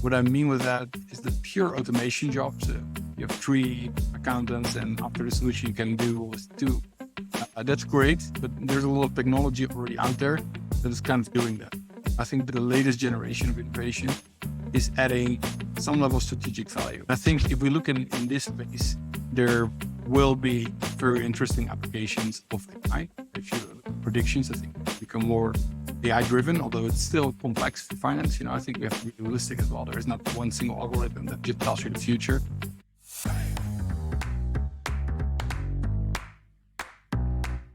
What I mean with that is the pure automation jobs. You have 3 accountants, and after the solution you can do with 2. That's great, but there's a lot of technology already out there that is kind of doing that. I think the latest generation of innovation is adding some level of strategic value. I think if we look in this space, there will be very interesting applications of AI. If you look at predictions, I think it's become more AI driven, although it's still complex for finance. I think we have to be realistic as well. There is not one single algorithm that just tells you the future.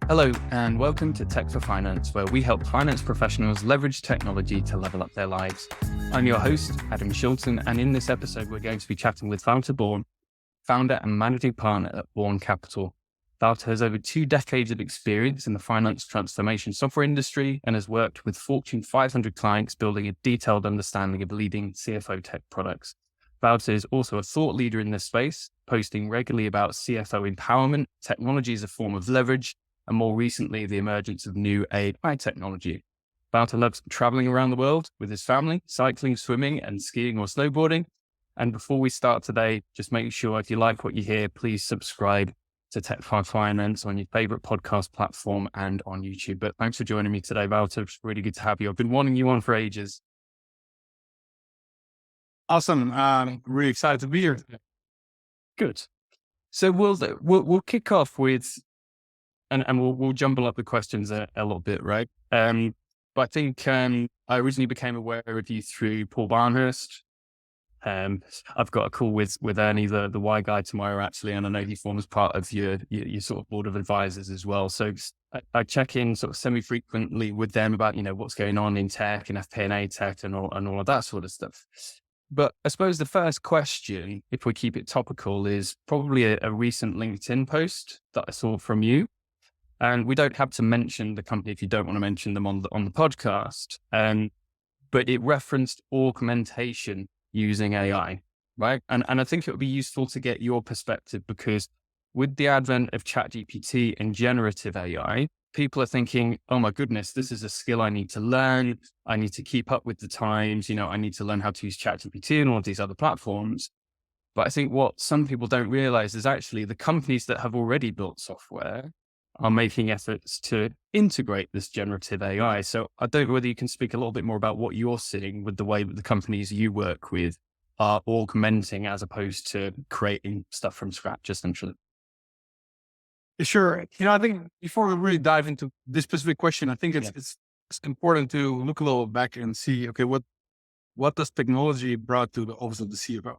Hello, and welcome to Tech for Finance, where we help finance professionals leverage technology to level up their lives. I'm your host, Adam Shilton, and in this episode, we're going to be chatting with Wouter Bourn, founder and managing partner at Bourne Capital. Wouter has over 2 decades of experience in the finance transformation software industry and has worked with Fortune 500 clients building a detailed understanding of leading CFOTech products. Wouter is also a thought leader in this space, posting regularly about CFO empowerment, technology as a form of leverage, and more recently, the emergence of new AI technology. Wouter loves traveling around the world with his family, cycling, swimming, and skiing or snowboarding. And before we start today, just make sure if you like what you hear, please subscribe to Tech for Finance on your favorite podcast platform and on YouTube. But thanks for joining me today, Wouter. It's really good to have you. I've been wanting you on for ages. Awesome. I'm really excited to be here today. Good. So we'll kick off with, and we'll jumble up the questions a little bit, right? But I think I originally became aware of you through Paul Barnhurst. I've got a call with Ernie, the Y guy, tomorrow actually, and I know he forms part of your sort of board of advisors as well. So I check in sort of semi-frequently with them about what's going on in tech and FP&A tech and all of that sort of stuff. But I suppose the first question, if we keep it topical, is probably a recent LinkedIn post that I saw from you. And we don't have to mention the company if you don't want to mention them on the podcast. But it referenced augmentation using AI, right? And I think it would be useful to get your perspective, because with the advent of ChatGPT and generative AI, people are thinking, oh my goodness, this is a skill I need to learn. I need to keep up with the times. I need to learn how to use ChatGPT and all of these other platforms. But I think what some people don't realize is actually the companies that have already built software are making efforts to integrate this generative AI. So I don't know whether you can speak a little bit more about what you're seeing with the way that the companies you work with are augmenting as opposed to creating stuff from scratch, essentially. Sure. I think before we really dive into this specific question, I think it's important to look a little back and see, okay, what does technology brought to the office of the CFO?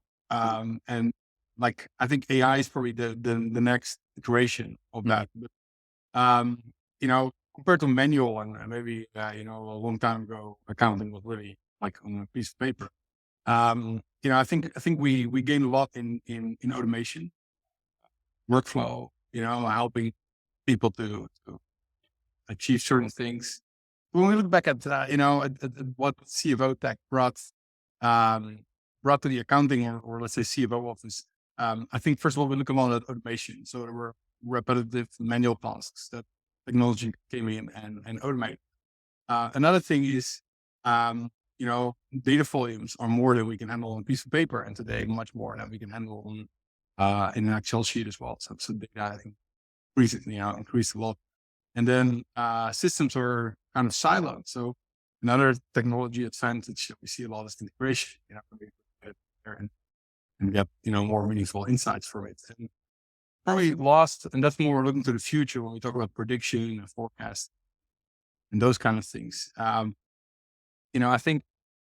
And like, I think AI is probably the next iteration of that. Compared to manual and maybe, a long time ago, accounting was really like on a piece of paper. I think we gained a lot in automation, workflow, helping people to achieve certain things. When we look back at, at what CFOTech brought to the accounting or let's say CFO office, I think first of all, we look at automation. So there were repetitive manual tasks that technology came in and automated. Another thing is, data volumes are more than we can handle on a piece of paper, and today much more than we can handle on in an Excel sheet as well. So data, I think, increased a lot. And then systems are kind of siloed. So another technology advantage that we see a lot is integration. And get more meaningful insights from it. And probably lost, and that's more looking to the future when we talk about prediction and forecast and those kind of things. I think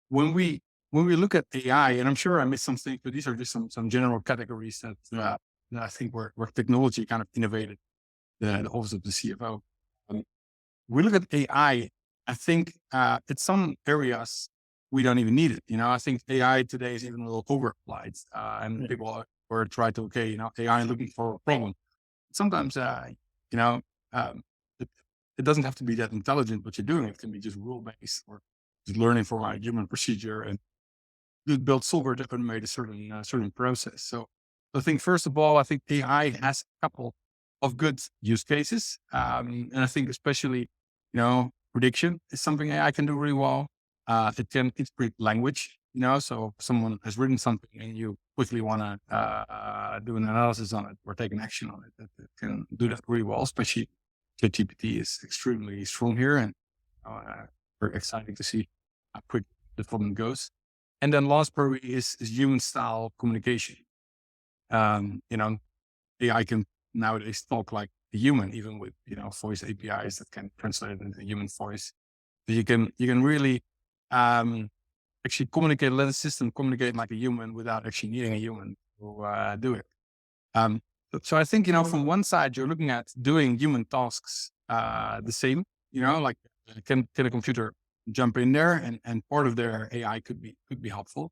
when we look at AI, and I'm sure I missed some things, but these are just some general categories that I think where technology kind of innovated the office of the CFO. We look at AI, I think in some areas we don't even need it. I think AI today is even a little overapplied, and people are trying to, AI looking for a problem. Sometimes, it doesn't have to be that intelligent what you're doing. It can be just rule-based or just learning from a human procedure and build software that automate a certain process. So I think, first of all, I think AI has a couple of good use cases. And I think especially, prediction is something AI can do really well. It can interpret language So if someone has written something and you quickly want to do an analysis on it or take an action on it, that can do that really well. Especially ChatGPT is extremely strong here, and very exciting to see how quick the problem goes. And then last probably is human style communication. You know, AI can nowadays talk like a human, even with voice APIs that can translate it into human voice. So you can really actually communicate, let the system communicate like a human without actually needing a human to do it. So I think from one side you're looking at doing human tasks the same. Like can a computer jump in there and part of their AI could be helpful.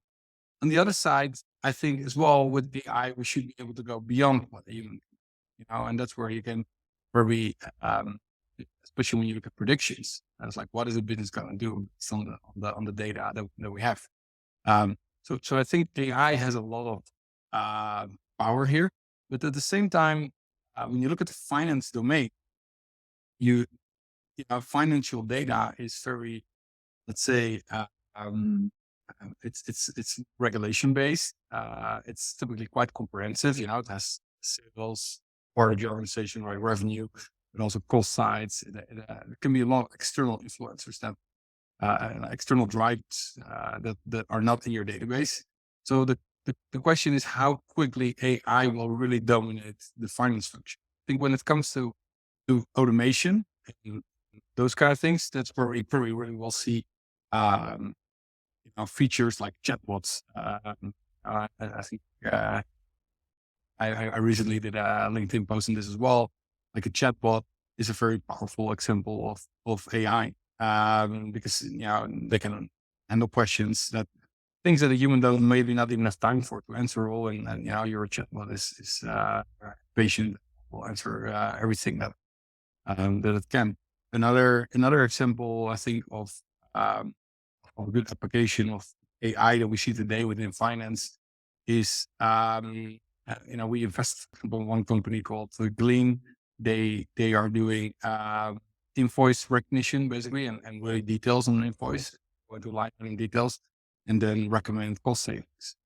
On the other side, I think as well with the AI, we should be able to go beyond what a human can, and that's where we, especially when you look at predictions, and it's like, what is a business going to do based on the data that we have? So I think AI has a lot of power here, but at the same time, when you look at the finance domain, you financial data is very, let's say, it's regulation based. It's typically quite comprehensive. It has sales part of the organization, right? Revenue, but also cost sides. There can be a lot of external influencers that external drivers that are not in your database. So the question is how quickly AI will really dominate the finance function. I think when it comes to automation and those kind of things, that's where we probably really will see features like chatbots. I think I recently did a LinkedIn post on this as well. Like a chatbot is a very powerful example of AI because they can handle questions that things that a human don't maybe not even have time for to answer all. And your chatbot is patient, will answer everything that it can. Another example, I think, of a good application of AI that we see today within finance is, we invest in one company called Glean. They are doing invoice recognition basically, and really details on the invoice, go to line item details, and then recommend cost savings.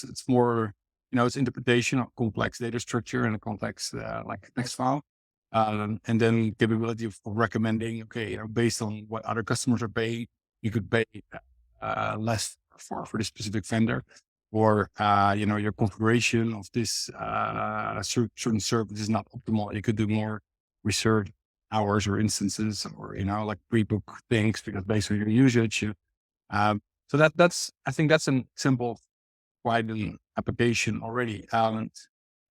It's more, it's interpretation of complex data structure and a complex like text file. And then capability of recommending, okay, based on what other customers are paying, you could pay less for this specific vendor, or your configuration of this certain service is not optimal. You could do more research hours or instances, or like pre-book things because based on your usage. So that's I think that's a simple, quite an application already.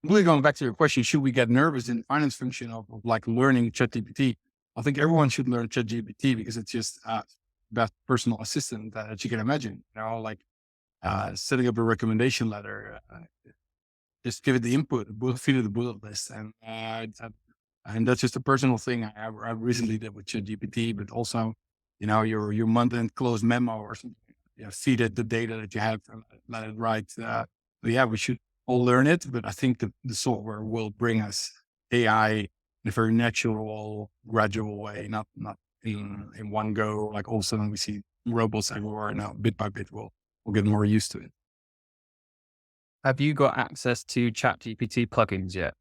Really going back to your question, should we get nervous in the finance function of like learning ChatGPT? I think everyone should learn ChatGPT because it's just best personal assistant that you can imagine. Like setting up a recommendation letter, just give it the input, feed it the bullet list, and that's just a personal thing I recently did with ChatGPT. But also, your month-end close memo or something. Feed it the data that you have and let it write. We should all learn it, but I think the software will bring us AI in a very natural, gradual way, not in one go. Like all of a sudden we see robots everywhere. Now, bit by bit, we'll get more used to it. Have you got access to ChatGPT plugins yet?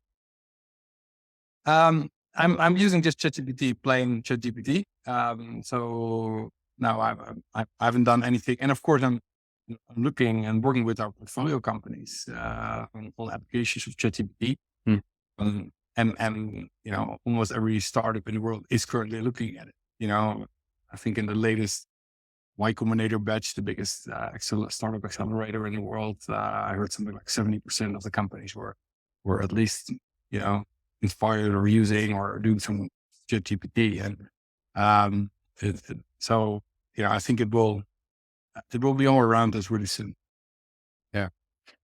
I'm using just ChatGPT, plain ChatGPT. So no, I haven't done anything. And of course, I'm looking and working with our portfolio companies on applications of ChatGPT. And almost every startup in the world is currently looking at it. I think in the latest Y Combinator batch, the biggest startup accelerator in the world, I heard something like 70% of the companies were at least inspired or using or doing some ChatGPT. And so I think it will be all around us really soon. Yeah.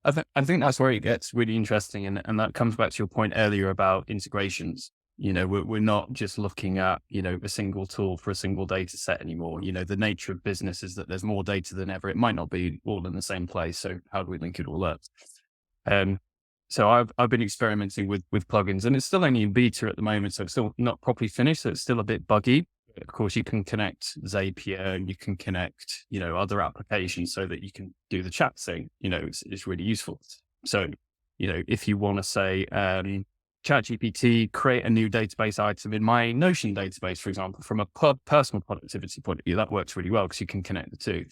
I think that's where it gets really interesting. And that comes back to your point earlier about integrations. We're not just looking at, a single tool for a single data set anymore. The nature of business is that there's more data than ever. It might not be all in the same place. So how do we link it all up? So I've been experimenting with plugins, and it's still only in beta at the moment. So it's still not properly finished. So it's still a bit buggy. of course, you can connect Zapier and you can connect, other applications so that you can do the chat thing. It's really useful. So, if you want to say, ChatGPT, create a new database item in my Notion database, for example, from a personal productivity point of view, that works really well because you can connect the two.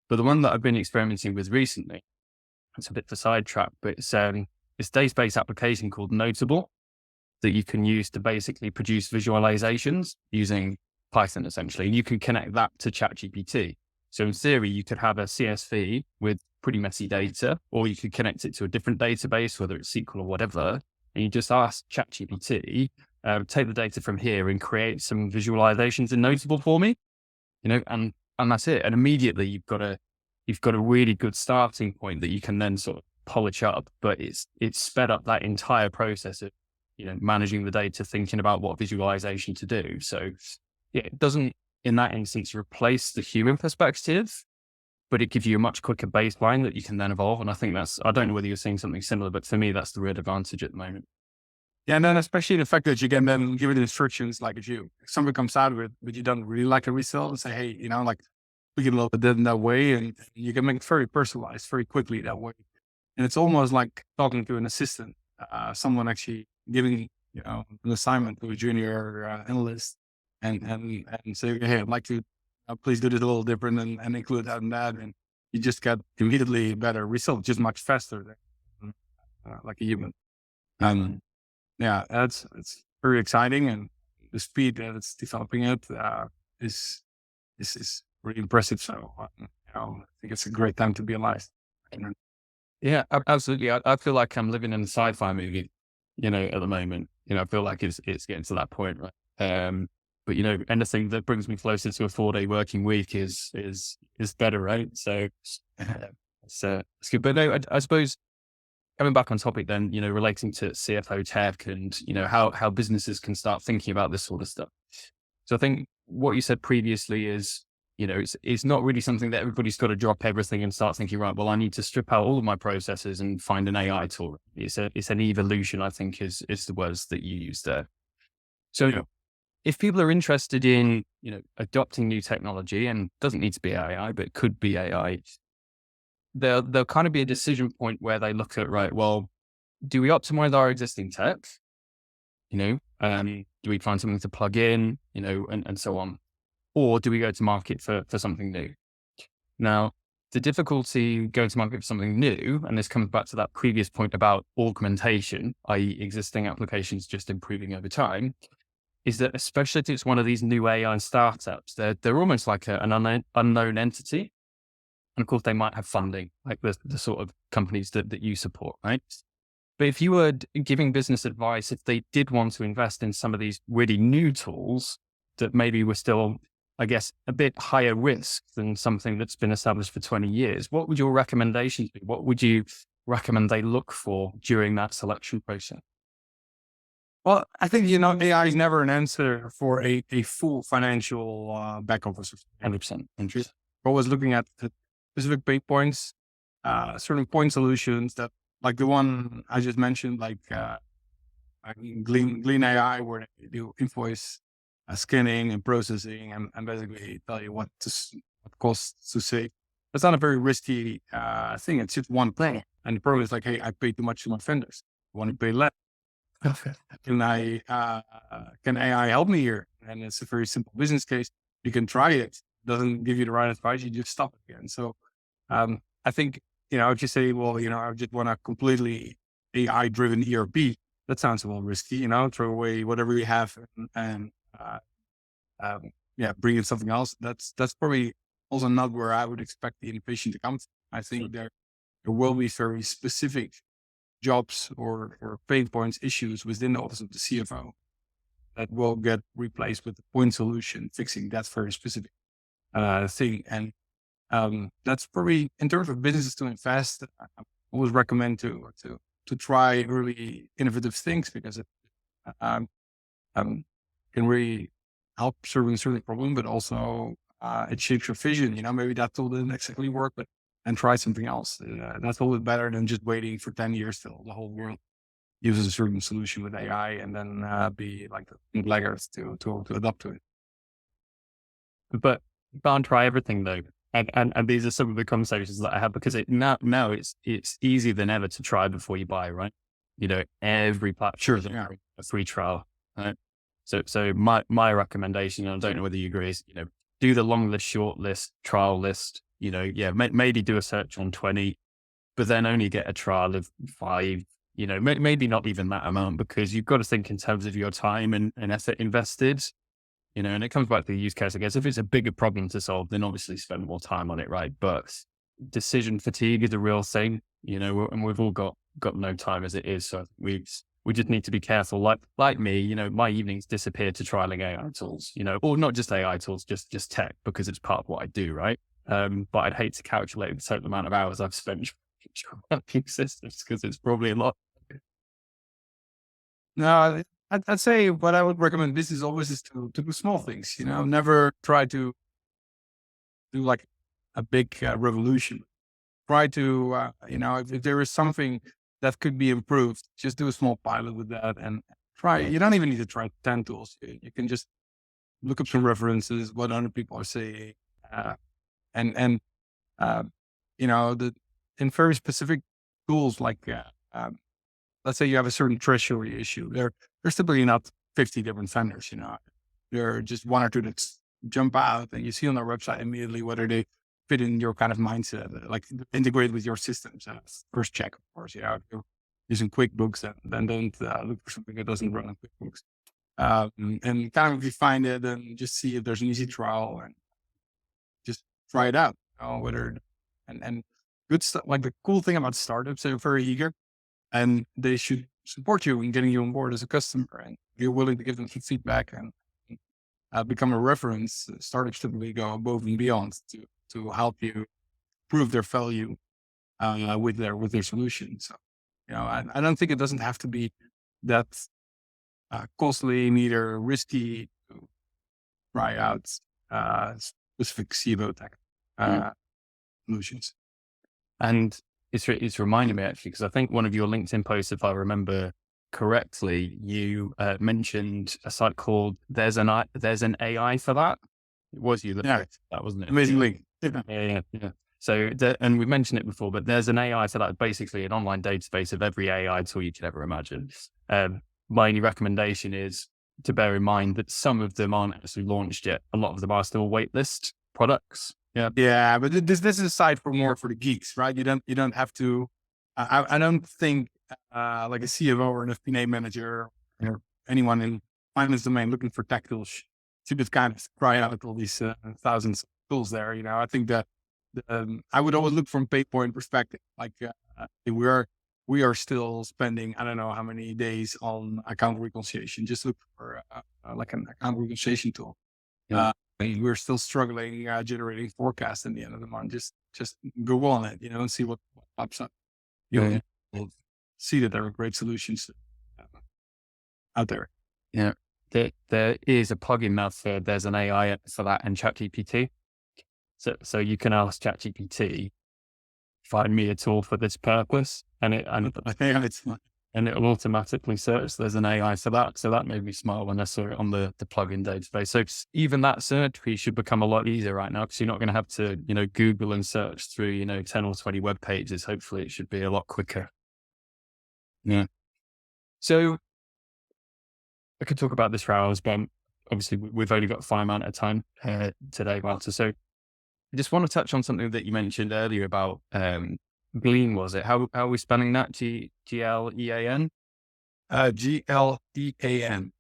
But the one that I've been experimenting with recently, it's a bit of a sidetrack, but it's this database application called Notable that you can use to basically produce visualizations using Python, essentially. And you can connect that to ChatGPT. So in theory, you could have a CSV with pretty messy data, or you could connect it to a different database, whether it's SQL or whatever. And you just ask ChatGPT, take the data from here and create some visualizations in Notable for me, and that's it. And immediately you've got a really good starting point that you can then sort of polish up, but it's sped up that entire process of, managing the data, thinking about what visualization to do. So yeah, it doesn't in that instance replace the human perspective, but it gives you a much quicker baseline that you can then evolve. And I think I don't know whether you're seeing something similar, but for me, that's the real advantage at the moment. Yeah, and then especially the fact that you can then give it instructions, like if somebody comes out of it, but you don't really like a result, and say, hey, like we can load it in that way, and you can make it very personalized very quickly that way. And it's almost like talking to an assistant, someone actually giving an assignment to a junior analyst, and say, hey, I'd like to please do this a little different and include that and that, and you just get immediately better results, just much faster than like a human. Yeah, it's very exciting, and the speed that it's developing it is really impressive. So I think it's a great time to be alive. Yeah, absolutely. I feel like I'm living in a sci-fi movie, at the moment. I feel like it's getting to that point, right? But anything that brings me closer to a 4-day working week is better, right? So it's good. But no, I suppose coming back on topic then, relating to CFOTech and, how businesses can start thinking about this sort of stuff. So I think what you said previously is, it's not really something that everybody's got to drop everything and start thinking, right, well, I need to strip out all of my processes and find an AI tool. It's an evolution, I think is the words that you use there. So if people are interested in, adopting new technology, and doesn't need to be AI, but could be AI, there'll kind of be a decision point where they look at, right, well, do we optimize our existing tech? Do we find something to plug in, and so on? Or do we go to market for something new? Now, the difficulty going to market for something new, and this comes back to that previous point about augmentation, i.e. existing applications just improving over time, is that especially if it's one of these new AI startups, they're almost like an unknown entity. And of course, they might have funding, like the sort of companies that you support, right? But if you were giving business advice, if they did want to invest in some of these really new tools that maybe were still, I guess, a bit higher risk than something that's been established for 20 years, what would your recommendations be? What would you recommend they look for during that selection process? Well, I think, AI is never an answer for a full financial back office. 100%. We're always looking at the specific pain points, certain point solutions that, like the one I just mentioned, like Glean AI, where they do invoice scanning and processing, and basically tell you what costs to save. That's not a very risky thing. It's just one thing. And the problem is like, hey, I paid too much to my vendors. I want to pay less. Can AI help me here? And it's a very simple business case. You can try it. Doesn't give you the right advice. You just stop it again. So I think, I would just say, well, I just want a completely AI driven ERP. That sounds a little risky, throw away whatever we have and bring in something else. That's probably also not where I would expect the innovation to come from. I think there will be very specific jobs or pain points, issues within the office of the CFO that will get replaced with the point solution, fixing that very specific thing. And that's probably, in terms of businesses to invest, I always recommend to try really innovative things, because it can really help solving a certain problem, but also it shapes your vision. Maybe that tool didn't exactly work, but and try something else. That's always better than just waiting for 10 years till the whole world uses a certain solution with AI and then be like the laggards to adopt to it. Can't try everything though. And these are some of the conversations that I have because now it's easier than ever to try before you buy, right? Every platform is offering a free trial. Right? So my recommendation, and I don't know whether you agree, is do the long list, short list, trial list. Maybe do a search on 20, but then only get a trial of 5. Maybe not even that amount, because you've got to think in terms of your time and effort invested. And it comes back to the use case, I guess. If it's a bigger problem to solve, then obviously spend more time on it, right? But decision fatigue is a real thing, and we've all got no time as it is. So we just need to be careful. Like me, my evenings disappear to trialing AI tools, or not just AI tools, just tech, because it's part of what I do, right? But I'd hate to calculate the total amount of hours I've spent trying systems, because it's probably a lot. No, I'd say what I would recommend this is always is to do small things, never try to do like a big revolution. Try to, if there is something that could be improved, just do a small pilot with that and try. You don't even need to try 10 tools. You can just look up some references, what other people are saying, and in very specific tools like let's say you have a certain treasury issue. There's typically not 50 different vendors. There are just one or two that jump out, and you see on their website immediately whether they fit in your kind of mindset, like integrate with your systems. First check, of course. If you're using QuickBooks, then don't look for something that doesn't run on QuickBooks. And kind of if you find it, then just see if there's an easy trial and just try it out. Whether and good stuff. Like the cool thing about startups, they're very eager, and they should support you in getting you on board as a customer, and you're willing to give them some feedback and become a reference. Startups typically go above and beyond to help you prove their value with their solution. So, I don't think it doesn't have to be that costly, neither risky to try out specific CFOTech solutions. And it's reminding me, actually, because I think one of your LinkedIn posts, if I remember correctly, you mentioned a site called There's an AI for that. It was you that wasn't it? Amazing link. Yeah. So, and we've mentioned it before, but there's an AI for that, basically an online database of every AI tool you could ever imagine. My only recommendation is to bear in mind that some of them aren't actually launched yet. A lot of them are still waitlist products. Yeah, but this is a site for the geeks, right? You don't have to. I don't think like a CFO or an FP&A manager or anyone in finance domain looking for tech tools should just kind of try out all these thousands of tools there. I think that I would always look from pay point perspective. Like we are still spending, I don't know how many days on account reconciliation. Just look for like an account reconciliation tool. We're still struggling generating forecasts in the end of the month. Just go on it, and see what pops up. You'll see that there are great solutions out there. Yeah, there is a plugin now for There's an AI for that, and ChatGPT. So you can ask ChatGPT, find me a tool for this purpose, and it'll automatically search There's an AI for that. So that made me smile when I saw it on the plugin database. So even that search piece should become a lot easier right now, because you're not going to have to, Google and search through, 10 or 20 web pages. Hopefully it should be a lot quicker. Yeah. So I could talk about this for hours, but obviously we've only got a finite amount of time today, Wouter. So I just want to touch on something that you mentioned earlier about Glean, was it? How are we spelling that? Glean? Glean.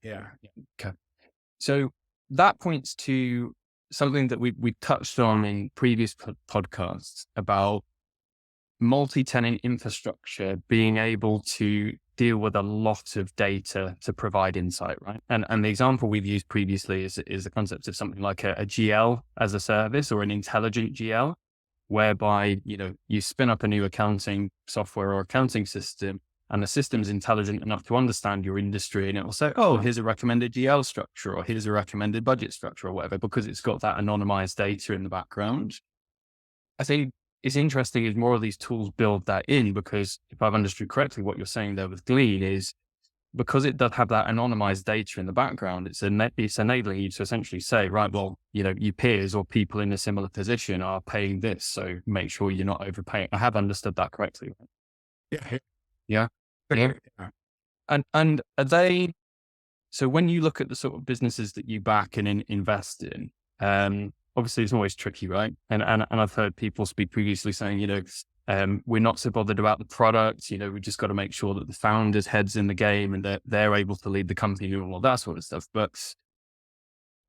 Yeah. Okay. So that points to something that we touched on in previous podcasts about multi-tenant infrastructure being able to deal with a lot of data to provide insight, right? And the example we've used previously is the concept of something like a GL as a service, or an intelligent GL, whereby, you spin up a new accounting software or accounting system, and the system's intelligent enough to understand your industry, and it will say, oh, here's a recommended GL structure, or here's a recommended budget structure, or whatever, because it's got that anonymized data in the background. I think it's interesting is more of these tools build that in, because if I've understood correctly, what you're saying there with Glean is because it does have that anonymized data in the background, it's enabling you to essentially say, right, well, your peers or people in a similar position are paying this, so make sure you're not overpaying. I have understood that correctly. Yeah. Yeah. Yeah. And are they, so when you look at the sort of businesses that you back and invest in, obviously it's always tricky, right? And I've heard people speak previously saying, we're not so bothered about the product. We just got to make sure that the founder's head's in the game and that they're able to lead the company and all that sort of stuff. But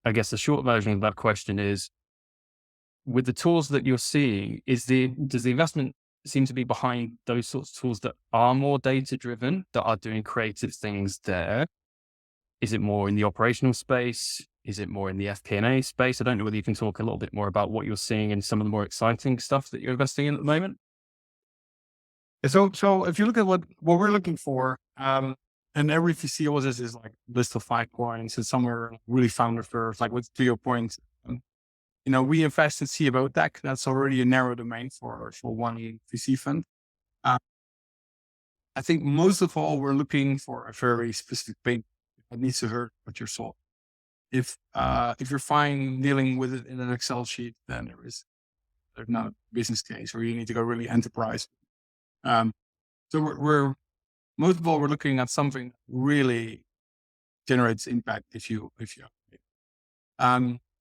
I guess the short version of that question is, with the tools that you're seeing, does the investment seem to be behind those sorts of tools that are more data driven, that are doing creative things there? Is it more in the operational space? Is it more in the FP&A space? I don't know whether you can talk a little bit more about what you're seeing in some of the more exciting stuff that you're investing in at the moment. So if you look at what we're looking for, and every VC always is like list of 5 points, and somewhere really founder first, like with to your point, we invest in CFOTech. That's already a narrow domain for one VC fund. I think most of all, we're looking for a very specific pain that needs to hurt what you're solving. If you're fine dealing with it in an Excel sheet, then there's not a business case, or you need to go really enterprise. So we're most of all, we're looking at something that really generates impact if you.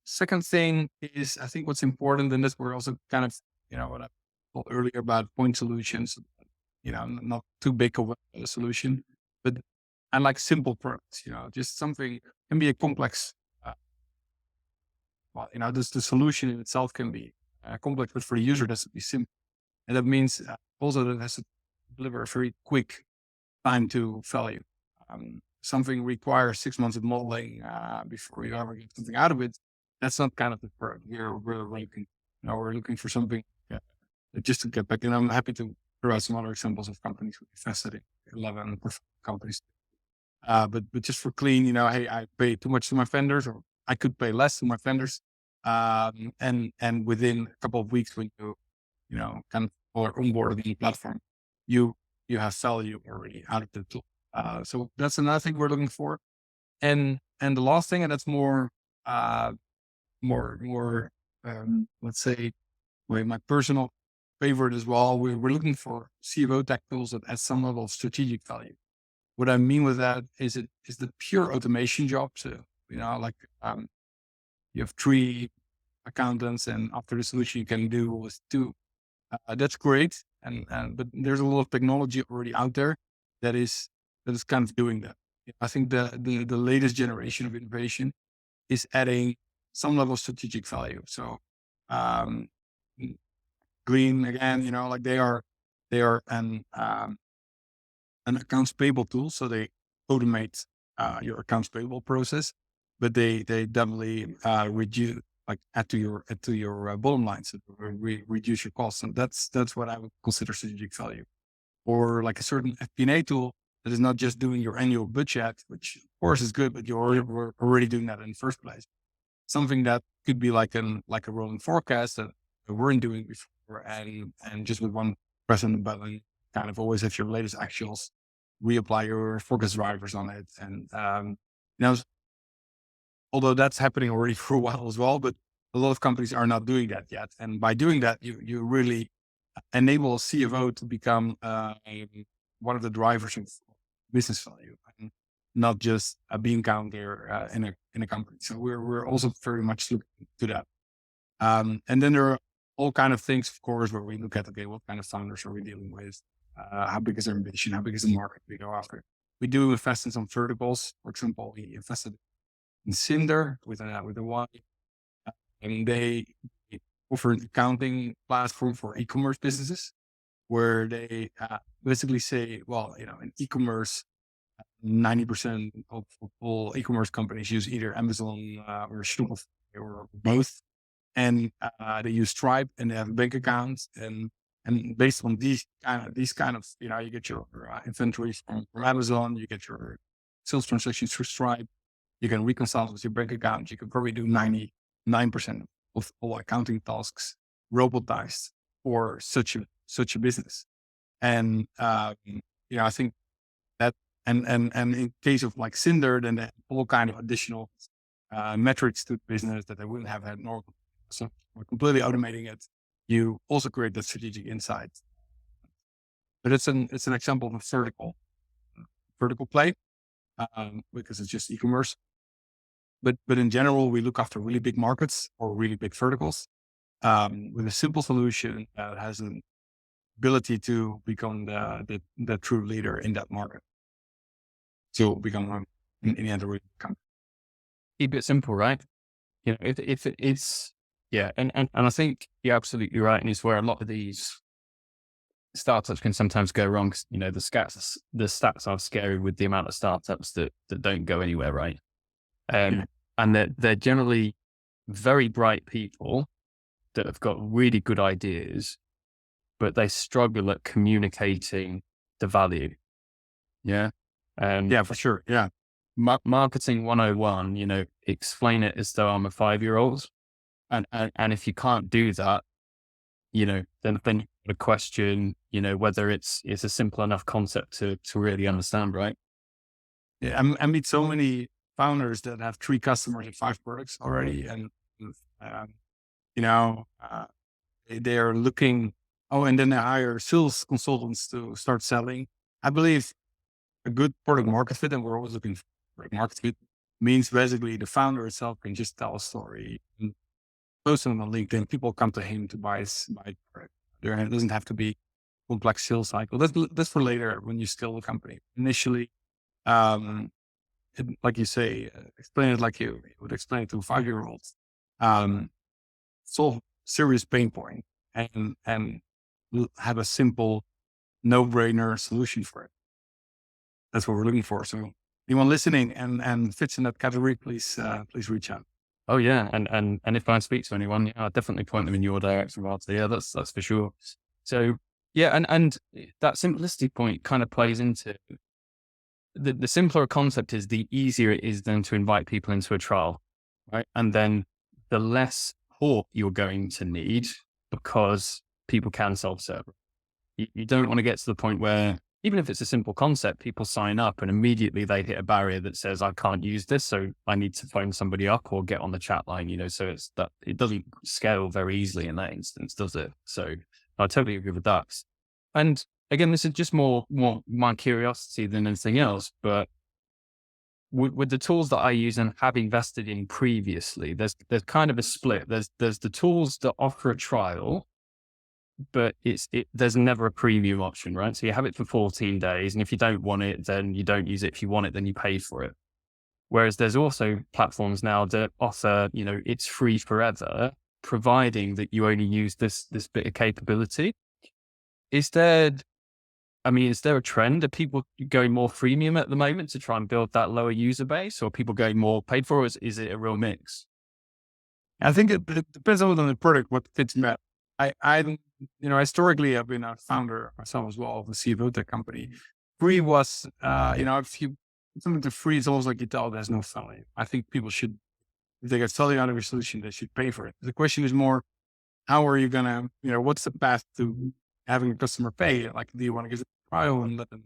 Second thing is, I think what's important in this, we're also kind of, what I told earlier about point solutions, not too big of a solution, but I like simple products, just something can be a complex, the solution in itself can be complex, but for the user, it has to be simple. And that means also that it has to deliver a very quick time to value. Something requires 6 months of modeling before you ever get something out of it. That's not kind of the product we're looking. We're looking for something just to get back. And I'm happy to throw out some other examples of companies we invested in, 11 companies. But just for Glean, hey, I pay too much to my vendors, or I could pay less to my vendors. And within a couple of weeks, when you, kind of or onboard the platform, you have value already out of the tool. So that's another thing we're looking for. And the last thing, and that's more, let's say, my personal favorite as well. We're looking for CFOTech tools that add some level of strategic value. What I mean with that is the pure automation job. So, like, you have 3 accountants, and after the solution you can do with 2. That's great. But there's a lot of technology already out there that is kind of doing that. I think the latest generation of innovation is adding some level of strategic value. So, Glean, again, like they are an accounts payable tool. So they automate your accounts payable process, but they definitely reduce, like add to your bottom line, so reduce your costs. And that's what I would consider strategic value. Or like a certain FP&A tool that is not just doing your annual budget, which of course is good, but we're already doing that in the first place. Something that could be like a rolling forecast that we weren't doing before, and just with one press on the button, kind of always have your latest actuals, reapply your forecast drivers on it. And, although that's happening already for a while as well, but a lot of companies are not doing that yet. And by doing that, you really enable a CFO to become one of the drivers of business value, and not just a bean counter in a company. So we're also very much looking to that. And then there are all kind of things, of course, where we look at, okay, what kind of founders are we dealing with? How big is their ambition? How big is the market we go after? We do invest in some verticals. For example, we invested in Cinder with a Y, and they offer an accounting platform for e-commerce businesses, where they basically say, well, in e-commerce, 90% of all e-commerce companies use either Amazon or Shopify or both. And they use Stripe, and they have bank accounts, and based on these kind of, you get your inventories from Amazon, you get your sales transactions through Stripe, you can reconcile with your bank account. You can probably do 99% of all accounting tasks robotized for such a business. And I think that And in case of like Cinder, then they have all kind of additional metrics to the business that they wouldn't have had normally. So we're completely automating it. You also create that strategic insight. But it's an example of a vertical play because it's just e-commerce. But in general, we look after really big markets or really big verticals with a simple solution that has an ability to become the true leader in that market. To become in the end a really big company. Keep it simple, right? You know, if it's yeah, and I think you're absolutely right, and it's where a lot of these startups can sometimes go wrong. 'Cause, you know, the stats are scary with the amount of startups that don't go anywhere, right? Yeah. And they're generally very bright people that have got really good ideas, but they struggle at communicating the value. Yeah. Yeah, for sure. Yeah. Marketing 101, you know, explain it as though I'm a 5-year-old. And if you can't do that, you know, then the question, you know, whether it's a simple enough concept to really understand, right? Yeah. I meet so many founders that have 3 customers and 5 products already. And, um, you know, they are looking, and then they hire sales consultants to start selling. I believe a good product market fit, and we're always looking for product market fit, means basically the founder itself can just tell a story and post it on LinkedIn. People come to him to buy product. It doesn't have to be complex sales cycle. That's for later when you scale the company. Initially, um, like you say, explain it like you would explain it to 5-year-olds. Solve serious pain point and have a simple, no-brainer solution for it. That's what we're looking for. So anyone listening and fits in that category, please reach out. Oh yeah. And if I speak to anyone, yeah, I'll definitely point them in your direction, Walter. Yeah, that's for sure. So yeah, and that simplicity point kind of plays into the simpler a concept is, the easier it is then to invite people into a trial, right? And then the less support you're going to need because people can self-serve. You don't want to get to the point where, even if it's a simple concept, people sign up and immediately they hit a barrier that says, I can't use this, so I need to phone somebody up or get on the chat line, you know, so it's that it doesn't scale very easily in that instance, does it? So I totally agree with that. And again, this is just more my curiosity than anything else, but with the tools that I use and have invested in previously, there's kind of a split. There's the tools that offer a trial, but there's never a preview option, right? So you have it for 14 days. And if you don't want it, then you don't use it. If you want it, then you pay for it. Whereas there's also platforms now that offer, you know, it's free forever, providing that you only use this bit of capability. Is there a trend? Are people going more freemium at the moment to try and build that lower user base, or are people going more paid for? Or is it a real mix? I think it depends on the product, what fits better. Historically, I've been a founder myself as well of the CFOTech company. Free was, if you something to free, it's almost like you tell there's no value. I think people should, if they get value out of your solution, they should pay for it. The question is more, how are you gonna, what's the path to having a customer pay? Like, do you want to give it a trial and let them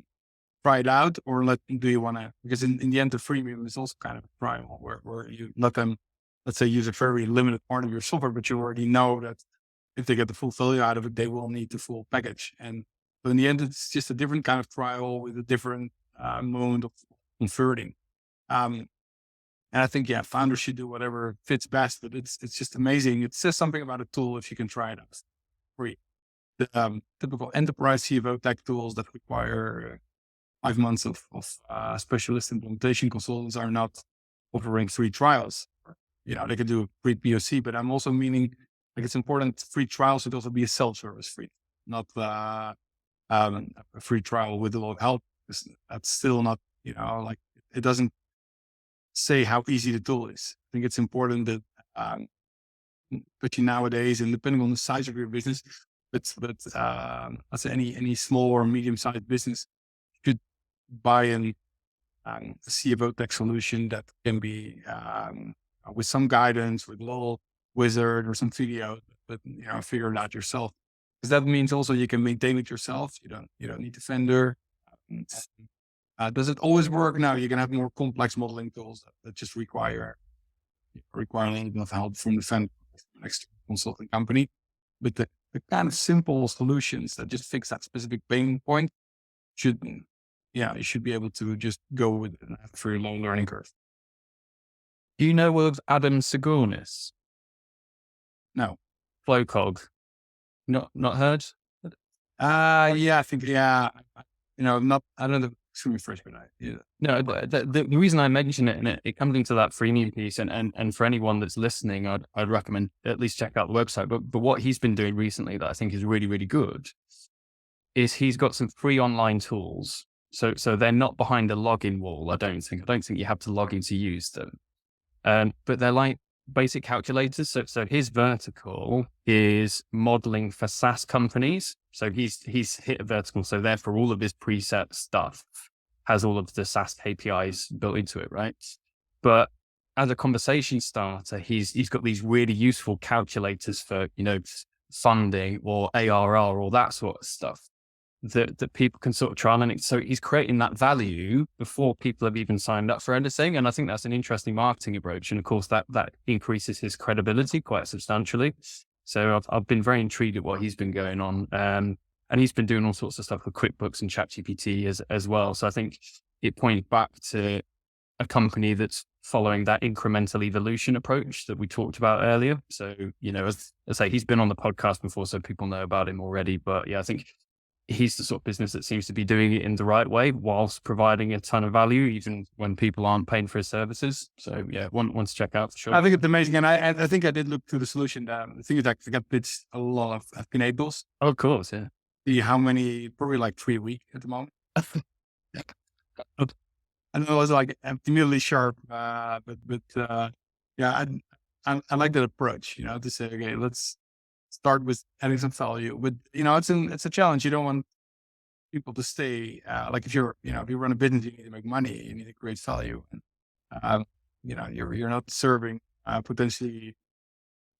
try it out, or do you want to? Because in the end, the freemium is also kind of a trial where you let them, let's say, use a very limited part of your software, but you already know that if they get the full value out of it, they will need the full package. And so in the end, it's just a different kind of trial with a different mode of converting. And I think, founders should do whatever fits best, but it's just amazing. It says something about a tool if you can try it out free. The typical enterprise CFOTech tools that require 5 months of specialist implementation consultants are not offering free trials. They could do a free POC, but I'm also meaning, like, it's important free trials should also be a self-service free, not a free trial with a lot of help. That's still not, it doesn't say how easy the tool is. I think it's important that, especially nowadays, and depending on the size of your business, but let's say any small or medium-sized business should buy a CFOTech solution that can be with some guidance, with a little wizard or some video, but figure it out yourself. Because that means also you can maintain it yourself. You don't need a vendor. Does it always work? No, you can have more complex modeling tools that just require a little bit of help from the next consulting company. But the kind of simple solutions that just fix that specific pain point should, you should be able to just go with it and have a very low learning curve. Do you know of Adam Sigornis? No. Flowcog? Not heard? Yeah, I think, not, I don't know, extremely fresh, but yeah. No, the reason I mention it, and it comes into that freemium piece, and for anyone that's listening, I'd recommend at least check out the website. But what he's been doing recently that I think is really, really good is he's got some free online tools. So they're not behind a login wall. I don't think you have to log in to use them. But they're like basic calculators. So his vertical is modeling for SaaS companies. So he's hit a vertical. So therefore all of his preset stuff has all of the SaaS KPIs built into it, right? But as a conversation starter, he's got these really useful calculators for, funding or ARR or that sort of stuff that people can sort of trial. And so he's creating that value before people have even signed up for anything. And I think that's an interesting marketing approach. And of course that increases his credibility quite substantially. So I've been very intrigued at what he's been going on. And he's been doing all sorts of stuff with QuickBooks and ChatGPT as well. So I think it points back to a company that's following that incremental evolution approach that we talked about earlier. So, as I say, he's been on the podcast before, so people know about him already. But yeah, I think he's the sort of business that seems to be doing it in the right way whilst providing a ton of value, even when people aren't paying for his services. So yeah, one to check out for sure. I think it's amazing. And I think I did look through the solution. The thing is, I got pitched a lot of FP&A tools. Oh, of course, yeah. See how many, probably like 3 a week at the moment. Yeah. And I was like immediately sharp, yeah, I like that approach, to say, okay, let's start with adding some value. But it's a challenge. You don't want people to stay. Like if you run a business, you need to make money. You need to create value. And you're not serving potentially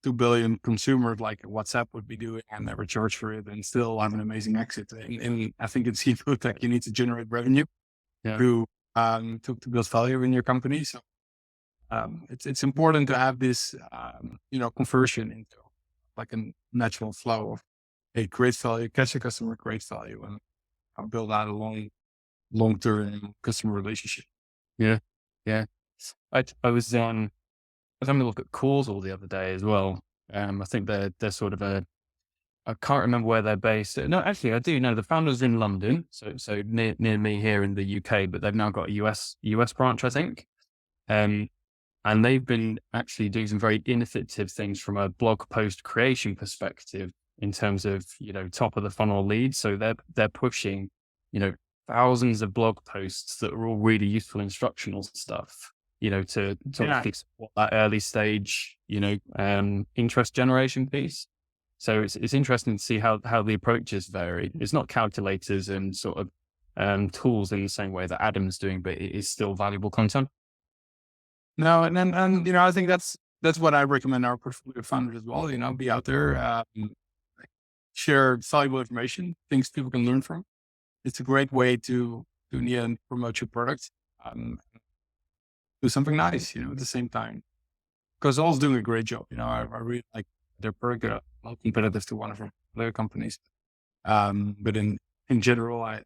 2 billion consumers like WhatsApp would be doing and never charge for it and still have an amazing exit. And I think in CFOTech, you need to generate revenue through to build value in your company. So it's important to have this conversion into like a natural flow of create value, catch a customer, create value, and build out a long-term customer relationship. Yeah. I was having a look at Causal the other day as well. I think they're sort of I can't remember where they're based. No, actually I do know the founder's in London. So near me here in the UK, but they've now got a US branch, I think. And they've been actually doing some very innovative things from a blog post creation perspective in terms of, top of the funnel leads. So they're pushing, thousands of blog posts that are all really useful instructional stuff, to fix that early stage, interest generation piece. So it's interesting to see how the approaches vary. It's not calculators and sort of tools in the same way that Adam's doing, but it is still valuable content. No, and I think that's what I recommend our portfolio founders as well. Be out there, share valuable information, things people can learn from. It's a great way to in the end promote your product, do something nice, at the same time. Because All's doing a great job. I really like their product. They're well competitive to one of their companies. But in general, I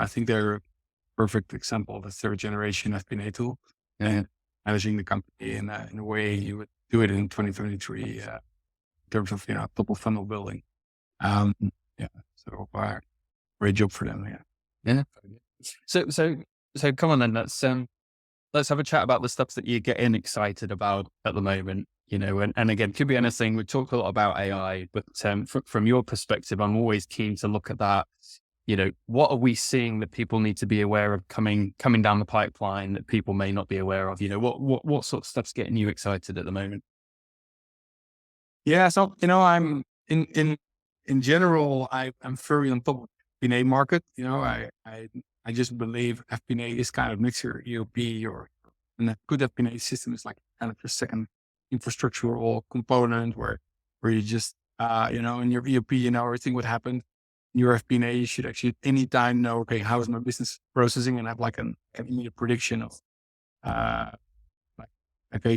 think they're a perfect example of a third generation FP&A tool and managing the company in a way you would do it in 2023 in terms of top of funnel building. So great job for them. Yeah. So come on then. Let's have a chat about the stuff that you're getting excited about at the moment. And again, could be anything. We talk a lot about AI, but from your perspective, I'm always keen to look at that. What are we seeing that people need to be aware of coming down the pipeline that people may not be aware of? What sort of stuff's getting you excited at the moment? Yeah. So, I'm in general, I'm very on top of the FP&A market. I just believe FP&A is kind of next to your ERP and a good FP&A system is like kind of your second infrastructural component where you just, in your ERP, everything would happen. your FP&A, you should actually at any time know, okay, how is my business processing, and have like an immediate prediction of, uh, like, okay,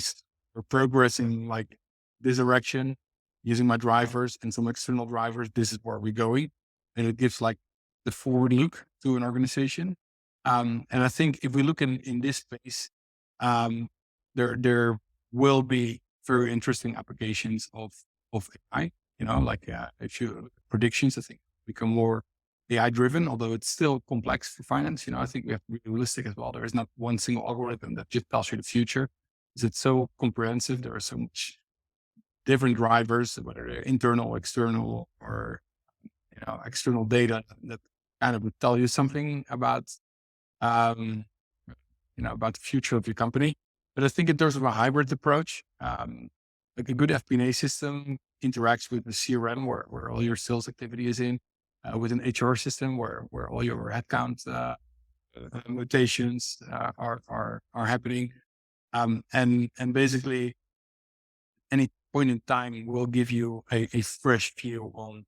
we're progressing like this direction using my drivers and some external drivers. This is where we're going. And it gives like the forward look to an organization. And I think if we look in this space, there will be very interesting applications of AI, like, if you look at predictions, I think become more AI driven, although it's still complex for finance. I think we have to be realistic as well. There is not one single algorithm that just tells you the future. It's so comprehensive. There are so much different drivers, whether they're internal, external, or external data that kind of would tell you something about um, about the future of your company. But I think in terms of a hybrid approach, like a good FP&A system interacts with the CRM where all your sales activity is in, with an HR system where all your headcount mutations are happening, and basically any point in time will give you a fresh view on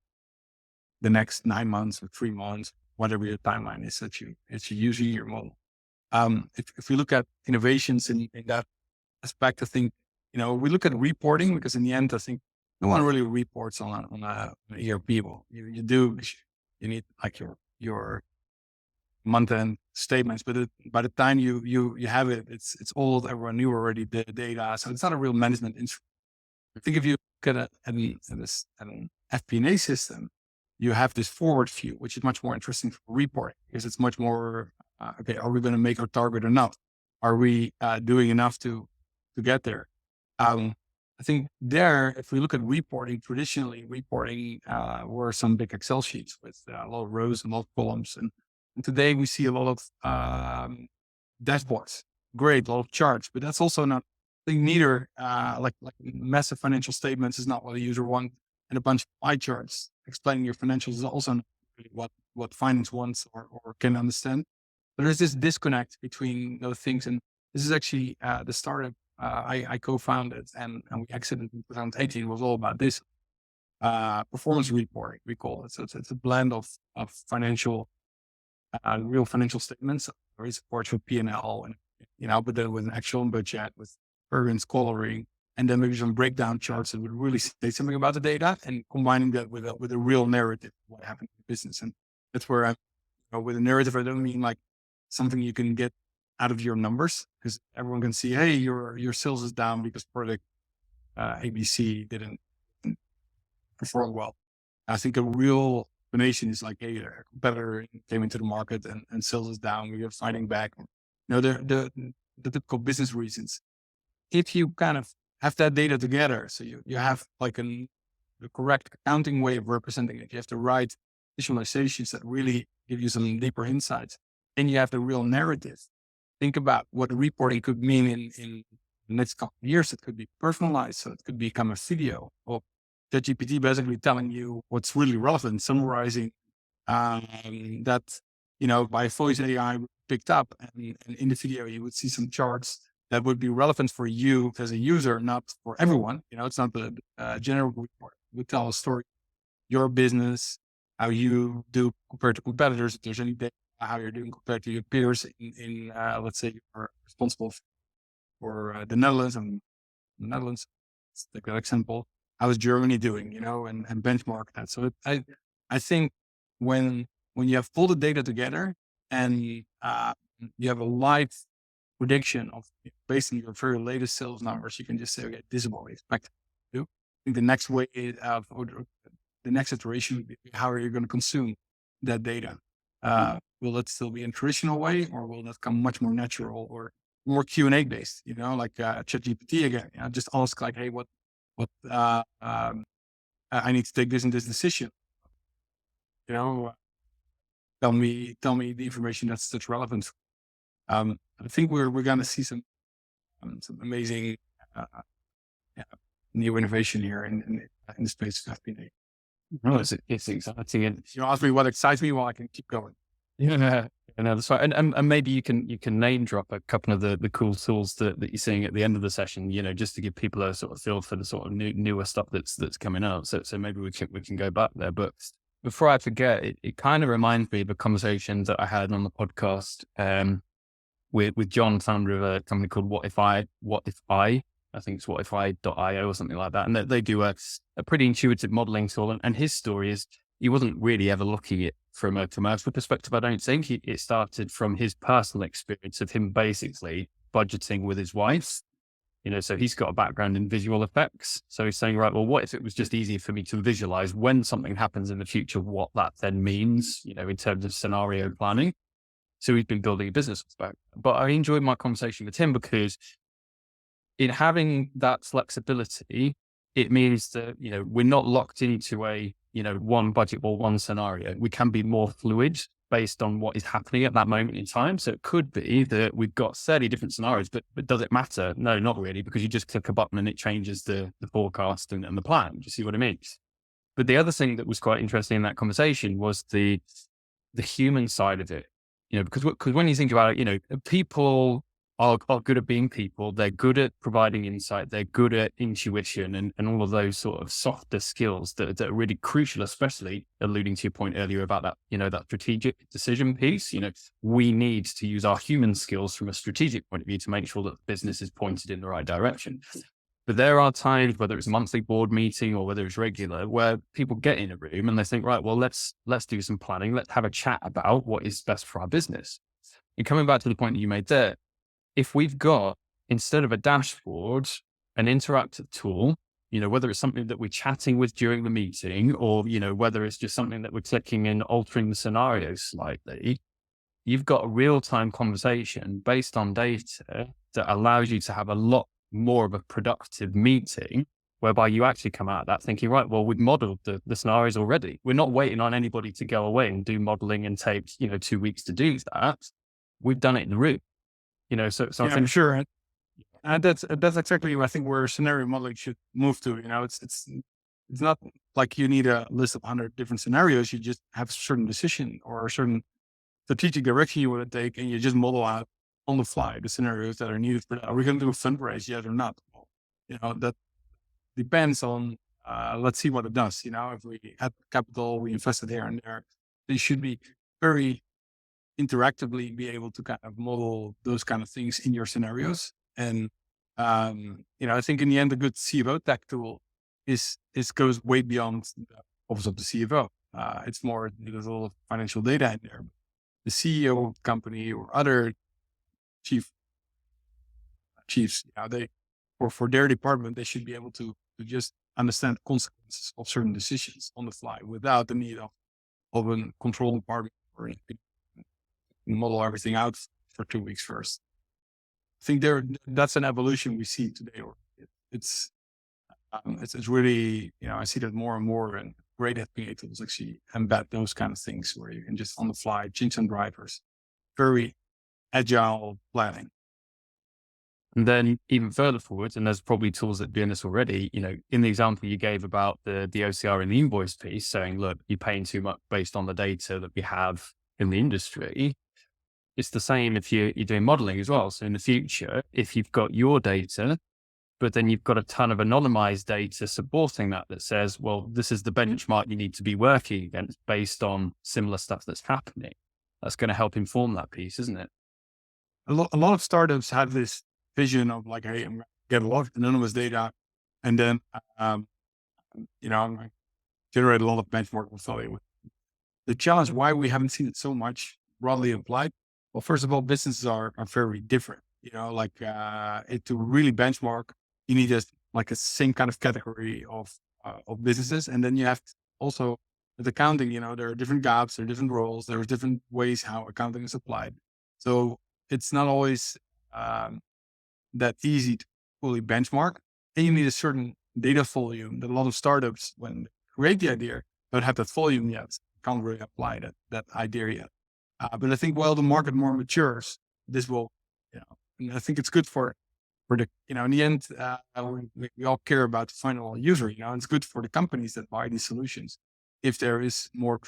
the next 9 months or 3 months, whatever your timeline is that you using your model. If we look at innovations in that aspect, I think, we look at reporting, because in the end, I think no one really reports on a ERP. Well, you do, because you need like your month-end statements, but by the time you have it, it's old. Everyone knew already the data, so it's not a real management instrument. I think if you look at an FP&A system, you have this forward view, which is much more interesting for reporting, because it's much more, okay, are we going to make our target or not? Are we doing enough to get there? I think there, if we look at reporting, traditionally reporting were some big Excel sheets with a lot of rows and a lot of columns. And today we see a lot of dashboards, great, a lot of charts, but that's also not, I think neither, like massive financial statements is not what a user wants, and a bunch of pie charts explaining your financials is also not really what finance wants or can understand. But there's this disconnect between those things. And this is actually the startup I co-founded and we exited in 2018 was all about this performance reporting, we call it. So it's a blend of financial, real financial statements, very support for P&L, and but then with an actual budget, with variance coloring, and then maybe some breakdown charts that would really say something about the data, and combining that with a real narrative of what happened in the business. And that's where with a narrative, I don't mean like something you can get out of your numbers, because everyone can see, hey, your sales is down because product ABC didn't perform well. I think a real explanation is like, hey, a competitor came into the market and sales is down. We are fighting back. The typical business reasons. If you kind of have that data together, so you have like the correct accounting way of representing it, you have the right visualizations that really give you some deeper insights, and you have the real narrative. Think about what reporting could mean in the next couple of years. It could be personalized, so it could become a video of ChatGPT basically telling you what's really relevant, summarizing that, by voice AI picked up, and in the video you would see some charts that would be relevant for you as a user, not for everyone. It's not the general report. It would tell a story, your business, how you do compared to competitors, if there's any data, how you're doing compared to your peers in let's say you're responsible for the Netherlands, and Netherlands, let's take that example. How is Germany doing, and benchmark that. So I think when you have all the data together and you have a live prediction of based on your very latest sales numbers, you can just say, okay, this is what we expect to do. I think the next way or the next iteration would be, how are you going to consume that data? Will it still be in a traditional way, or will that come much more natural or more Q&A based, like ChatGPT again? Just ask like, hey, what I need to take this and this decision. Tell me the information that's relevant. I think we're going to see some amazing new innovation here in the space of FP&A. No, it's exciting. And You ask me what excites me, well, I can keep going. yeah, that's right. And maybe you can name drop a couple of the cool tools that you're seeing at the end of the session, just to give people a sort of feel for the sort of newer stuff that's coming out. So maybe we can go back there. But before I forget, it kind of reminds me of a conversation that I had on the podcast with John, founder of a company called What If I think it's whatifI.io or something like that. And they do a pretty intuitive modeling tool. And his story is he wasn't really ever looking at it from a commercial perspective. I don't think it started from his personal experience of him basically budgeting with his wife. So he's got a background in visual effects. So he's saying, right, well, what if it was just easier for me to visualize when something happens in the future, what that then means, in terms of scenario planning. So he's been building a business back. But I enjoyed my conversation with him because in having that flexibility, it means that, we're not locked into a, one budget or one scenario. We can be more fluid based on what is happening at that moment in time. So it could be that we've got 30 different scenarios, but does it matter? No, not really, because you just click a button and it changes the forecast and the plan. Do you see what I mean? But the other thing that was quite interesting in that conversation was the human side of it, because when you think about it, people are good at being people. They're good at providing insight. They're good at intuition and all of those sort of softer skills that are really crucial, especially alluding to your point earlier about that, that strategic decision piece. We need to use our human skills from a strategic point of view to make sure that the business is pointed in the right direction. But there are times, whether it's a monthly board meeting or whether it's regular, where people get in a room and they think, right, well, let's do some planning. Let's have a chat about what is best for our business. And coming back to the point that you made there, if we've got, instead of a dashboard, an interactive tool, whether it's something that we're chatting with during the meeting or, whether it's just something that we're clicking and altering the scenario slightly, you've got a real-time conversation based on data that allows you to have a lot more of a productive meeting, whereby you actually come out of that thinking, right, well, we've modeled the scenarios already. We're not waiting on anybody to go away and do modeling and take, 2 weeks to do that. We've done it in the room. So Yeah, I think sure. And that's exactly I think where scenario modeling should move to. It's not like you need a list of 100 different scenarios. You just have a certain decision or a certain strategic direction you want to take, and you just model out on the fly the scenarios that are needed for that. Are we going to do a fundraise? Yes or not? That depends on. Let's see what it does. If we had capital, we invested here and there. They should be very interactively be able to kind of model those kind of things in your scenarios. And, I think in the end, a good CFOTech tool goes way beyond the office of the CFO. It's more, there's a lot of financial data in there. The CEO of the company or other chiefs, they, or for their department, they should be able to just understand consequences of certain decisions on the fly without the need of a control department or anything. Model everything out for 2 weeks first. I think that's an evolution we see today. Or it's really, I see that more and more, and great FP&A tools actually embed those kind of things where you can just on the fly change some drivers. Very agile planning. And then even further forward, and there's probably tools that do this already, in the example you gave about the OCR and the invoice piece, saying, look, you're paying too much based on the data that we have in the industry. It's the same if you're doing modeling as well. So in the future, if you've got your data, but then you've got a ton of anonymized data supporting that says, well, this is the benchmark you need to be working against based on similar stuff that's happening. That's going to help inform that piece, isn't it? A lot of startups have this vision of like, hey, I'm going to get a lot of anonymous data, and then, I'm going to generate a lot of benchmark portfolio. The challenge why we haven't seen it so much broadly applied. Well, first of all, businesses are very different. To really benchmark, you need a same kind of category of businesses, and then you have also with accounting. There are different gaps, there are different roles, there are different ways how accounting is applied. So it's not always that easy to fully benchmark, and you need a certain data volume that a lot of startups, when they create the idea, don't have that volume yet, can't really apply that idea yet. But I think while the market more matures, this will, and I think it's good for the, in the end, we all care about the final user, and it's good for the companies that buy these solutions. If there is more,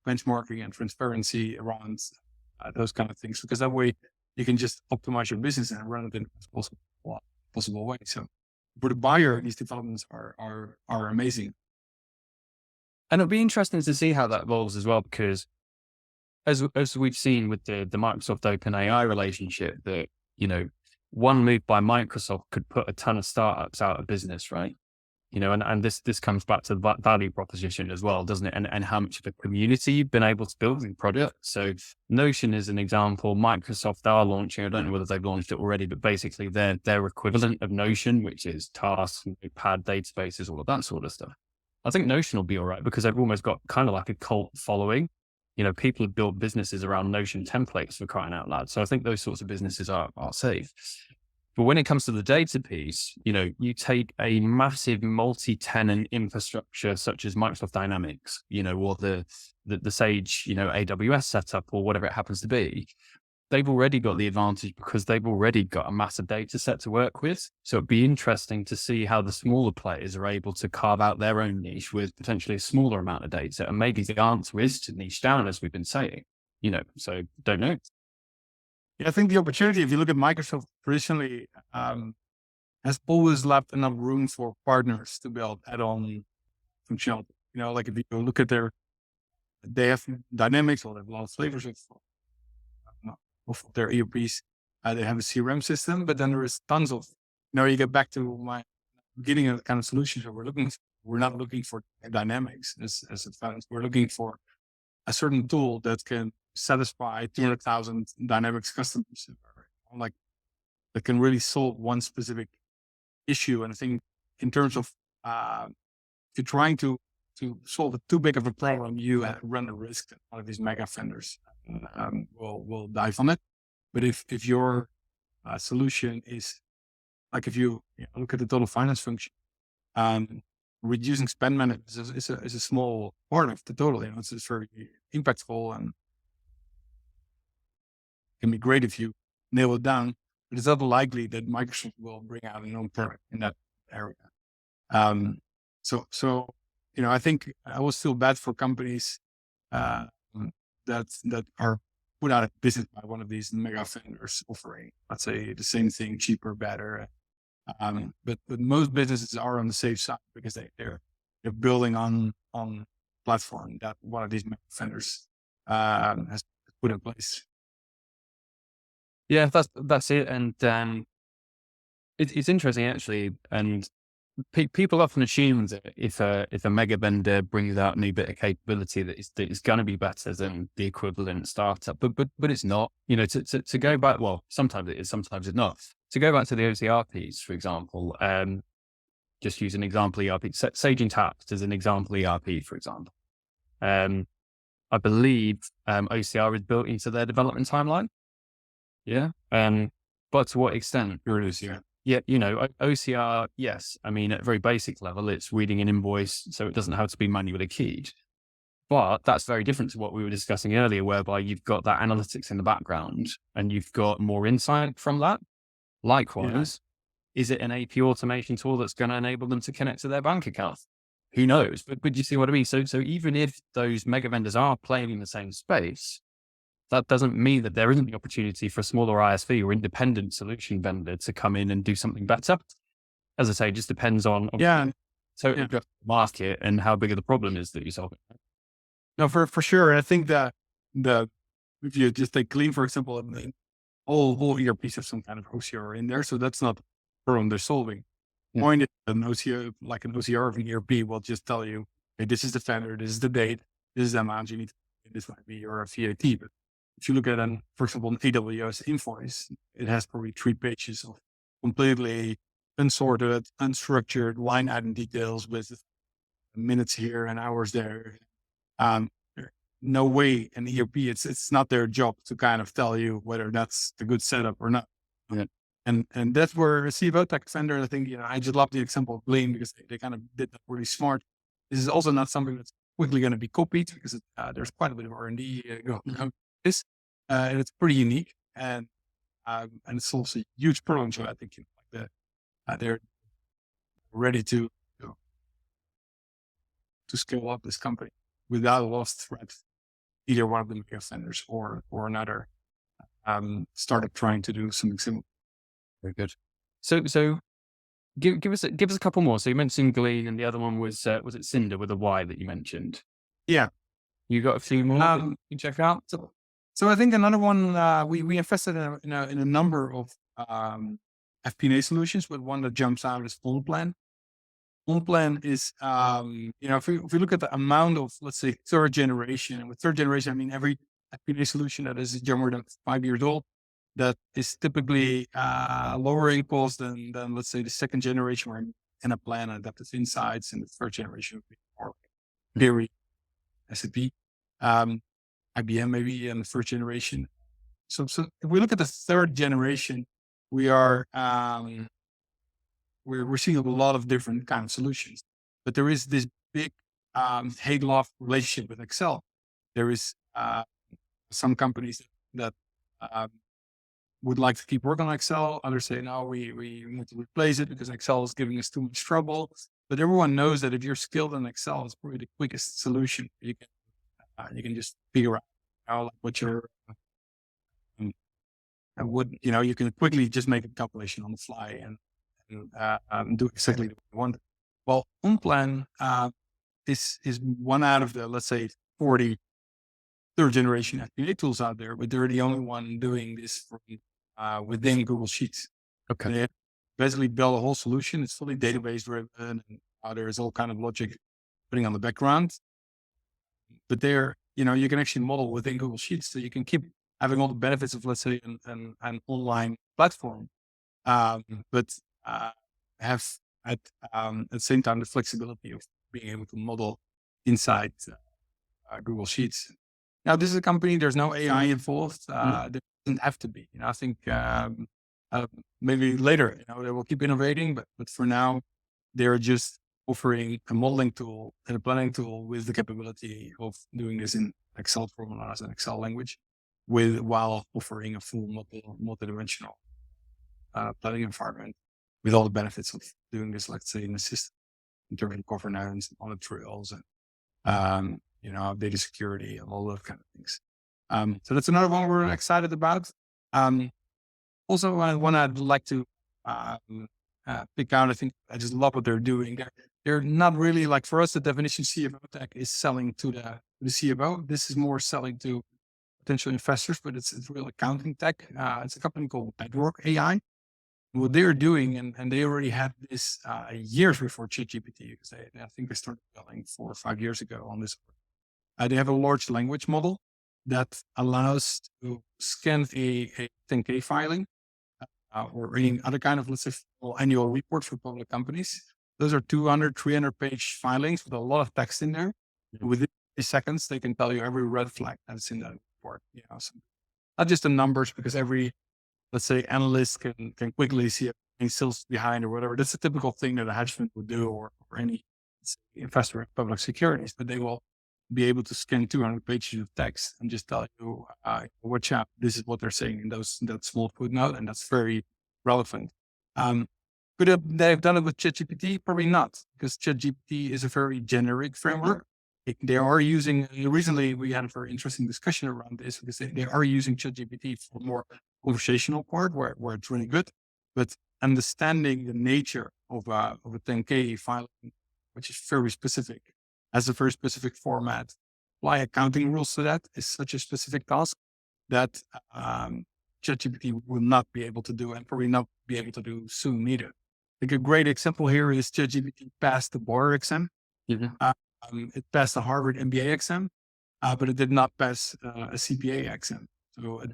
benchmarking and transparency around those kind of things, because that way you can just optimize your business and run it in the possible way. So for the buyer, these developments are amazing. And it'll be interesting to see how that evolves as well, because as we've seen with the Microsoft OpenAI relationship, that, one move by Microsoft could put a ton of startups out of business, right? And this comes back to the value proposition as well, doesn't it? And how much of a community you've been able to build in product. So Notion is an example. Microsoft are launching, I don't know whether they've launched it already, but basically their equivalent of Notion, which is tasks, pad databases, all of that sort of stuff. I think Notion will be all right because they've almost got kind of like a cult following. People have built businesses around Notion templates, for crying out loud. So I think those sorts of businesses are safe. But when it comes to the data piece, you take a massive multi-tenant infrastructure such as Microsoft Dynamics, or the Sage, AWS setup or whatever it happens to be. They've already got the advantage because they've already got a massive data set to work with. So it'd be interesting to see how the smaller players are able to carve out their own niche with potentially a smaller amount of data. And maybe the answer is to niche down, as we've been saying, so don't know. Yeah, I think the opportunity, if you look at Microsoft traditionally, has always left enough room for partners to build add-on functionality. Like if you look at they have Dynamics, or they have a lot of flavors of their ERPs. They have a CRM system, but then there is tons of, you get back to my beginning of the kind of solutions that we're not looking for Dynamics as a fund. We're looking for a certain tool that can satisfy 200,000 Dynamics customers, like that can really solve one specific issue. And I think in terms of if you're trying to solve a too big of a problem, you run the risk that one of these mega vendors will dive on it. But if your solution is like, if you look at the total finance function, reducing spend management is a small part of the total. It's very impactful and can be great if you nail it down. But it's not likely that Microsoft will bring out a own product in that area. So I think I will still bad for companies that are put out of business by one of these mega vendors offering, let's say, the same thing, cheaper, better. But most businesses are on the safe side because they're building on platform that one of these mega vendors has put in place. Yeah, that's it. And it's interesting actually. And people often assume that if a mega vendor brings out a new bit of capability that is going to be better than the equivalent startup, but it's not. To go back, well, sometimes it is, sometimes it's not. To go back to the OCR piece, for example, just use an example ERP. Sage Intacct as an example ERP, for example. I believe OCR is built into their development timeline. Yeah. But to what extent? Here it is, yeah. Yeah, OCR, yes. I mean, at a very basic level, it's reading an invoice, so it doesn't have to be manually keyed. But that's very different to what we were discussing earlier, whereby you've got that analytics in the background and you've got more insight from that. Likewise, is it an AP automation tool that's going to enable them to connect to their bank account? Who knows? But you see what I mean? So even if those mega vendors are playing in the same space, that doesn't mean that there isn't the opportunity for a smaller ISV or independent solution vendor to come in and do something better. As I say, it just depends on the market and how big of the problem is that you're solving. No, for sure. And I think that if you just take Glean, for example, all ERPs have some kind of OCR in there. So that's not the problem they're solving. Yeah. Point is an OCR of an ERP will just tell you, hey, this is the vendor, this is the date, this is the amount you need to pay, this might be your VAT. But if you look at for example, an AWS invoice, it has probably 3 pages of completely unsorted, unstructured line item details with minutes here and hours there. No way an ERP, it's not their job to kind of tell you whether that's the good setup or not. Yeah. And that's where a CFOTech vendor, I think, I just love the example of Glean because they kind of did that really smart. This is also not something that's quickly going to be copied because there's quite a bit of R&D going on this, and it's pretty unique and it's also a huge problem. So I think they're ready to scale up this company without a lost threat, either one of the mega vendors or another startup trying to do something similar. Very good. So Give us a couple more. So you mentioned Glean, and the other one was it Cinder with a Y that you mentioned? Yeah. You got a few more that you can check out? So I think another one, we invested in a number of FP&A solutions, but one that jumps out is Plan. Plan is, if we look at the amount of, let's say, third generation, and with third generation, I mean every FP&A solution that is younger than 5 years old, that is typically lower cost than let's say the second generation, or in a plan and adaptive insights, and the third generation would be more theory, SAP, IBM maybe in the first generation. So if we look at the third generation, we are we're seeing a lot of different kind of solutions, but there is this big hate-love relationship with Excel. There is some companies that would like to keep working on Excel. Others say, no, we need to replace it because Excel is giving us too much trouble. But everyone knows that if you're skilled in Excel, it's probably the quickest solution. You can just figure out like what you're you can quickly just make a calculation on the fly and do exactly what you want. Well, Unplan is one out of the, let's say, 40 third generation FP&A tools out there, but they're the only one doing this within Google Sheets. Okay. They basically build a whole solution. It's fully database driven, and there's all kind of logic putting on the background. But you can actually model within Google Sheets, so you can keep having all the benefits of, let's say, an online platform, but have at the same time the flexibility of being able to model inside Google Sheets. Now, this is a company, there's no AI involved. There doesn't have to be. I think maybe later, they will keep innovating, but for now, they're just offering a modeling tool and a planning tool with the capability of doing this in Excel formulas and Excel language, while offering a full multi-dimensional planning environment with all the benefits of doing this, let's say, in the system, in terms of governance, audit trails, and data security, and all those kind of things. So that's another one we're excited about. Also, one I'd like to pick out. I think I just love what they're doing. They're not really like, for us, the definition CFOTech is selling to the CFO. This is more selling to potential investors, but it's real accounting tech. It's a company called Bedrock AI. What they're doing, and they already had this years before ChatGPT, because I think they started building 4 or 5 years ago on this. They have a large language model that allows to scan a 10K filing or any other kind of, let's say, annual report for public companies. Those are 200, 300-page filings with a lot of text in there. Within seconds, they can tell you every red flag that's in that report. So not just the numbers, because every, let's say, analyst can quickly see any sales behind or whatever. That's a typical thing that a hedge fund would do, or any investor in public securities. But they will be able to scan 200 pages of text and just tell you, watch out, this is what they're saying in that small footnote, and that's very relevant. Could they have done it with ChatGPT? Probably not, because ChatGPT is a very generic framework. They are using, recently we had a very interesting discussion around this, because they are using ChatGPT for more conversational part where it's really good, but understanding the nature of a 10K filing, which is very specific, has a very specific format, apply accounting rules to that, is such a specific task that ChatGPT will not be able to do, and probably not be able to do soon either. Like a great example here is ChatGPT passed the bar exam. It passed the Harvard MBA exam, but it did not pass a CPA exam. So it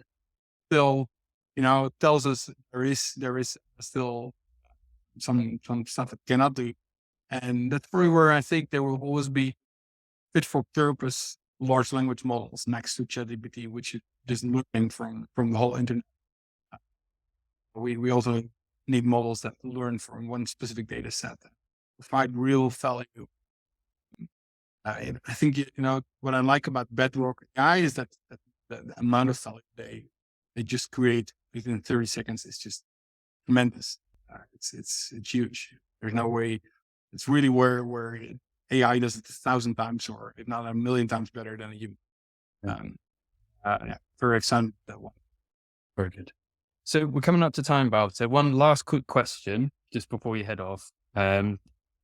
still, it tells us there is still some stuff it cannot do. And that's probably where I think there will always be fit for purpose large language models next to ChatGPT, which is just learning from the whole internet. We also need models that learn from one specific data set, provide real value. I think, what I like about Bedrock AI is that the amount of value they just create within 30 seconds is just tremendous. It's huge. There's no way. It's really where AI does it 1,000 times, or if not 1,000,000 times better than a human. Very excited about that one. Very good. So we're coming up to time, Bob. So one last quick question. just before you head off,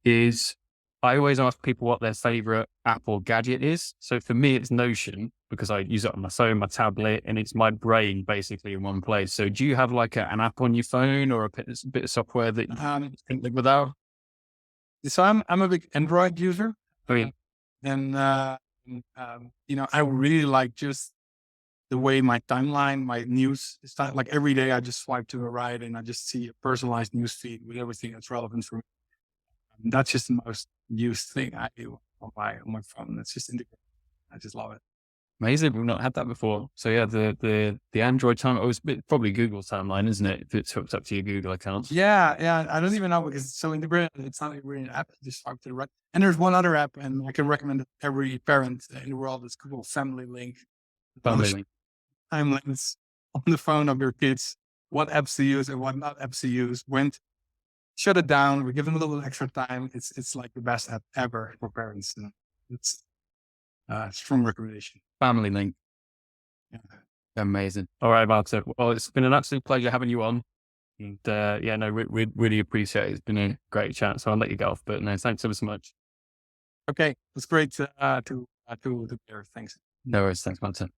is I always ask people what their favorite app or gadget is. So for me, it's Notion because I use it on my phone, my tablet, and it's my brain basically in one place. So do you have like an app on your phone or a bit of software that you can live without? So I'm a big Android user. I mean, And, I really like just the way my timeline, my news, it's not like every day I just swipe to the right and I just see a personalized news feed with everything that's relevant for me. And that's just the most used thing I do on my phone. It's just integrated. I just love it. amazing. We've not had that before. So yeah, the Android time, it was probably Google's timeline, isn't it? If it's hooked up to your Google account. Yeah. I don't even know because it's so integrated. It's not even an app. Just swipe to the right. And there's one other app, and I can recommend it to every parent in the world. It's Google Family Link. Family link. Timelines on the phone of your kids, what apps to use and what not apps to use. Shut it down. We give them a little extra time. It's like the best app ever for parents. And it's a strong recommendation. Family link. Yeah. Amazing. All right, Wouter. Well, it's been an absolute pleasure having you on. And we really appreciate it. It's been a great chat. So I'll let you go off. But no, thanks ever so much. Okay. It's great to hear. Thanks. No worries. Thanks, Wouter.